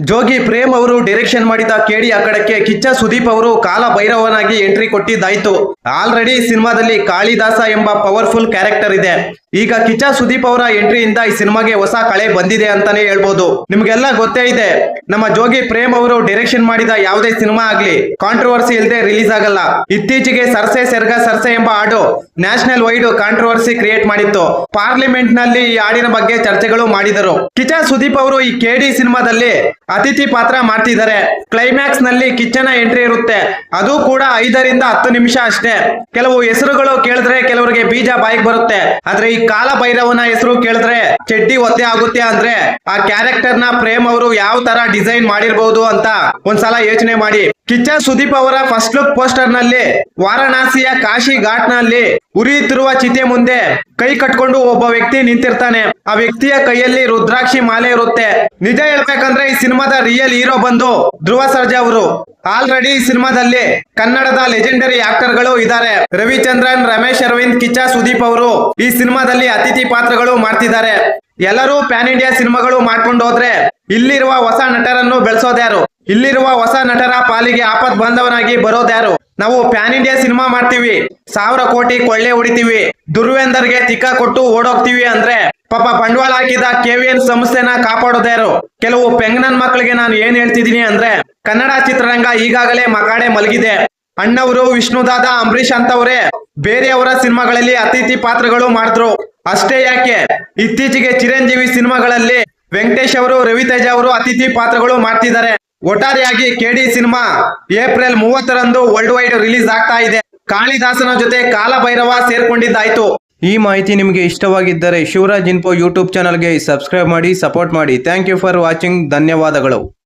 ಜೋಗಿ ಪ್ರೇಮ್ ಅವರು ಡೈರೆಕ್ಷನ್ ಮಾಡಿದ ಕೇಡಿ ಅಖಾಡಕ್ಕೆ ಕಿಚ್ಚ ಸುದೀಪ್ ಅವರು ಕಾಲ ಭೈರವನಾಗಿ ಎಂಟ್ರಿ ಕೊಟ್ಟಿದ್ದಾಯ್ತು. ಆಲ್ರೆಡಿ ಸಿನಿಮಾದಲ್ಲಿ ಕಾಳಿದಾಸ ಎಂಬ ಪವರ್ಫುಲ್ ಕ್ಯಾರೆಕ್ಟರ್ ಇದೆ. ಈಗ ಕಿಚ್ಚ ಸುದೀಪ್ ಅವರ ಎಂಟ್ರಿಯಿಂದ ಈ ಸಿನಿಮಾಗೆ ಹೊಸ ಕಳೆ ಬಂದಿದೆ ಅಂತಾನೆ ಹೇಳ್ಬೋದು. ನಿಮ್ಗೆಲ್ಲ ಗೊತ್ತೇ ಇದೆ, ನಮ್ಮ ಜೋಗಿ ಪ್ರೇಮ್ ಅವರು ಡೈರೆಕ್ಷನ್ ಮಾಡಿದ ಯಾವುದೇ ಸಿನಿಮಾ ಆಗ್ಲಿ ಕಾಂಟ್ರವರ್ಸಿ ಇಲ್ಲದೆ ರಿಲೀಸ್ ಆಗಲ್ಲ. ಇತ್ತೀಚೆಗೆ ಸರ್ಸೆ ಸೆರ್ಗ ಸರ್ಸೆ ಎಂಬ ಹಾಡು ನ್ಯಾಷನಲ್ ವೈಡ್ ಕಾಂಟ್ರವರ್ಸಿ ಕ್ರಿಯೇಟ್ ಮಾಡಿತ್ತು. ಪಾರ್ಲಿಮೆಂಟ್ ನಲ್ಲಿ ಈ ಹಾಡಿನ ಬಗ್ಗೆ ಚರ್ಚೆಗಳು ಮಾಡಿದರು. ಕಿಚ್ಚ ಸುದೀಪ್ ಅವರು ಈ ಕೇಡಿ ಸಿನಿಮಾದಲ್ಲಿ ಅತಿಥಿ ಪಾತ್ರ ಮಾಡ್ತಿದ್ದಾರೆ. ಕ್ಲೈಮ್ಯಾಕ್ಸ್ ನಲ್ಲಿ ಕಿಚ್ಚನ ಎಂಟ್ರಿ ಇರುತ್ತೆ. ಅದು ಕೂಡ 5 ರಿಂದ 10 ನಿಮಿಷ ಅಷ್ಟೇ. ಕೆಲವು ಹೆಸರುಗಳು ಕೇಳಿದ್ರೆ ಕೆಲವರಿಗೆ ಬೀಜ ಬಾಯಿಗೆ ಬರುತ್ತೆ. ಆದ್ರೆ ಈ ಕಾಲ ಭೈರವನ ಹೆಸರು ಕೇಳಿದ್ರೆ ಚಡ್ಡಿ ಒದ್ದೆ ಆಗುತ್ತೆ. ಅಂದ್ರೆ ಆ ಕ್ಯಾರೆಕ್ಟರ್ ನ ಪ್ರೇಮ್ ಅವರು ಯಾವ ತರ ಡಿಸೈನ್ ಮಾಡಿರ್ಬಹುದು ಅಂತ ಒಂದ್ಸಲ ಯೋಚನೆ ಮಾಡಿ. ಕಿಚ್ಚ ಸುದೀಪ್ ಅವರ ಫಸ್ಟ್ ಲುಕ್ ಪೋಸ್ಟರ್ ನಲ್ಲಿ ವಾರಣಾಸಿಯ ಕಾಶಿ ಘಾಟ್ ನಲ್ಲಿ ಉರಿಯುತ್ತಿರುವ ಚಿತೆ ಮುಂದೆ ಕೈ ಕಟ್ಕೊಂಡು ಒಬ್ಬ ವ್ಯಕ್ತಿ ನಿಂತಿರ್ತಾನೆ. ಆ ವ್ಯಕ್ತಿಯ ಕೈಯಲ್ಲಿ ರುದ್ರಾಕ್ಷಿ ಮಾಲೆ ಇರುತ್ತೆ. ನಿಜ ಹೇಳ್ಬೇಕಂದ್ರೆ ಈ ಸಿನಿಮಾದ ರಿಯಲ್ ಹೀರೋ ಬಂದು ಧ್ರುವ ಸರ್ಜಾ ಅವರು. ಆಲ್ರೆಡಿ ಈ ಸಿನಿಮಾದಲ್ಲಿ ಕನ್ನಡದ ಲೆಜೆಂಡರಿ ಆಕ್ಟರ್ ಗಳು ಇದ್ದಾರೆ. ರವಿಚಂದ್ರನ್, ರಮೇಶ್ ಅರವಿಂದ್, ಕಿಚ್ಚ ಸುದೀಪ್ ಅವರು ಈ ಸಿನಿಮಾದಲ್ಲಿ ಅತಿಥಿ ಪಾತ್ರಗಳು ಮಾಡ್ತಿದ್ದಾರೆ. ಎಲ್ಲರೂ ಪ್ಯಾನ್ ಇಂಡಿಯಾ ಸಿನಿಮಾಗಳು ಮಾಡ್ಕೊಂಡು ಹೋದ್ರೆ ಇಲ್ಲಿರುವ ಹೊಸ ನಟರನ್ನು ಬೆಳೆಸೋದ್ಯಾರು? ಇಲ್ಲಿರುವ ಹೊಸ ನಟರ ಪಾಲಿಗೆ ಆಪತ್ ಬಾಂಧವನಾಗಿ ಬರೋದ್ಯಾರು? ನಾವು ಪ್ಯಾನ್ ಇಂಡಿಯಾ ಸಿನಿಮಾ ಮಾಡ್ತೀವಿ, 1000 ಕೋಟಿ ಕೊಳ್ಳೆ ಹೊಡಿತೀವಿ, ದುರ್ವೇಂದರ್ಗೆ ತಿಕ್ಕ ಕೊಟ್ಟು ಓಡೋಗ್ತೀವಿ ಅಂದ್ರೆ ಪಾಪ ಬಂಡವಾಳ ಹಾಕಿದ KVN ಸಂಸ್ಥೆನ ಕಾಪಾಡೋದ್ಯಾರು? ಕೆಲವು ಪೆಂಗನನ್ ಮಕ್ಕಳಿಗೆ ನಾನು ಏನ್ ಹೇಳ್ತಿದೀನಿ ಅಂದ್ರೆ, ಕನ್ನಡ ಚಿತ್ರರಂಗ ಈಗಾಗಲೇ ಮಕಾಡೆ ಮಲಗಿದೆ. ಅಣ್ಣವರು, ವಿಷ್ಣುದಾದ, ಅಂಬರೀಷ್ ಅಂತವ್ರೆ ಬೇರೆಯವರ ಸಿನಿಮಾಗಳಲ್ಲಿ ಅತಿಥಿ ಪಾತ್ರಗಳು ಮಾಡಿದ್ರು. ಅಷ್ಟೇ ಯಾಕೆ, ಇತ್ತೀಚೆಗೆ ಚಿರಂಜೀವಿ ಸಿನಿಮಾಗಳಲ್ಲಿ ವೆಂಕಟೇಶ್ ಅವರು, ರವಿತೇಜ ಅವರು ಅತಿಥಿ ಪಾತ್ರಗಳು ಮಾಡ್ತಿದ್ದಾರೆ. ಒಟ್ಟಾರೆಯಾಗಿ ಕೇಡಿ ಸಿನಿಮಾ ಏಪ್ರಿಲ್ 30ರಂದು ವರ್ಲ್ಡ್ ವೈಡ್ ರಿಲೀಸ್ ಆಗ್ತಾ ಇದೆ. ಕಾಳಿದಾಸನ ಜೊತೆ ಕಾಲಭೈರವ ಸೇರ್ಕೊಂಡಿದ್ದಾಯ್ತು. ಈ ಮಾಹಿತಿ ನಿಮಗೆ ಇಷ್ಟವಾಗಿದ್ದರೆ ಶಿವರಾಜ್ ಇನ್ಫೋ ಯೂಟ್ಯೂಬ್ ಚಾನಲ್ಗೆ ಸಬ್ಸ್ಕ್ರೈಬ್ ಮಾಡಿ, ಸಪೋರ್ಟ್ ಮಾಡಿ. Thank you for watching. ಧನ್ಯವಾದಗಳು.